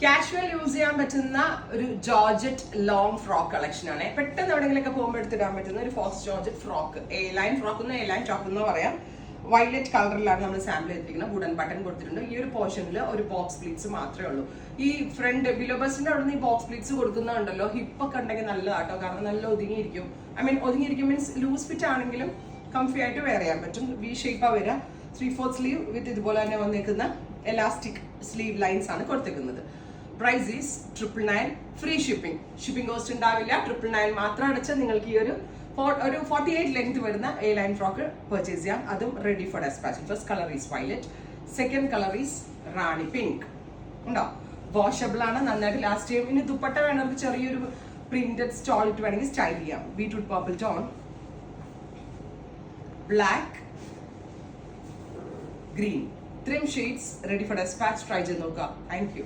Casual use ചെയ്യാൻ പറ്റുന്ന ഒരു ജോർജറ്റ് ലോങ് ഫ്രോക്ക് കളക്ഷൻ ആണ്. പെട്ടെന്ന് എവിടെയെങ്കിലൊക്കെ പോകുമ്പോൾ എടുത്തിടാൻ പറ്റുന്ന ഒരു Fox georgette frock. A line frock എന്ന് എ ലൈൻ ടോപ്പ് എന്ന് പറയാം. വയലറ്റ് കളറിലാണ് നമ്മൾ സാമ്പിൾ ചെയ്തിരിക്കുന്നത്. വുഡൻ ബട്ടൺ കൊടുത്തിട്ടുണ്ട്. ഈ ഒരു പോർഷനിൽ ഒരു ബോക്സ് പ്ലീറ്റ്സ് മാത്രമേ ഉള്ളൂ. ഈ ഫ്രണ്ട് ബിലോ ബസ്റ്റിന്റെ അവിടെ നിന്ന് ഈ ബോക്സ് പ്ലീറ്റ്സ് കൊടുക്കുന്നുണ്ടല്ലോ, ഹിപ്പൊക്കെ ഉണ്ടെങ്കിൽ നല്ലതാട്ടോ. കാരണം നല്ല ഒതുങ്ങിയിരിക്കും. ഒതുങ്ങിയിരിക്കും മീൻസ് ലൂസ് ഫിറ്റ് ആണെങ്കിലും കംഫി ആയിട്ട് വെയർ ചെയ്യാൻ പറ്റും. വി ഷേപ്പാ വരിക. 3/4 സ്ലീവ് വിത്ത് ഇതുപോലെ തന്നെ വന്നേക്കുന്ന എലാസ്റ്റിക് സ്ലീവ് ലൈൻസ് ആണ് കൊടുത്തേക്കുന്നത്. Price is 999. Free shipping cost ഉണ്ടാവില്ല. 999 മാത്രം അടച്ചാൽ നിങ്ങൾക്ക് ഈ ഒരു 48 ലെങ്ത് വരുന്ന എ ലൈൻ ഫ്രോക്ക് പർച്ചേസ് ചെയ്യാം. അതും ready for dispatch. First colour is violet, second colour is rani pink. ഉണ്ടോ? വാഷബിൾ ആണ്, നന്നായിട്ട് ലാസ്റ്റ് ചെയ്യും. ഇനി ദുപ്പട്ട വേണമെങ്കിൽ ചെറിയൊരു പ്രിന്റഡ് സ്റ്റോൾ ഇട്ട് വേണമെങ്കിൽ സ്റ്റൈൽ ചെയ്യാം. Beetroot purple tone, black, green, 3 shades ready for dispatch. Try ചെയ്ത് നോക്കുക. Thank U.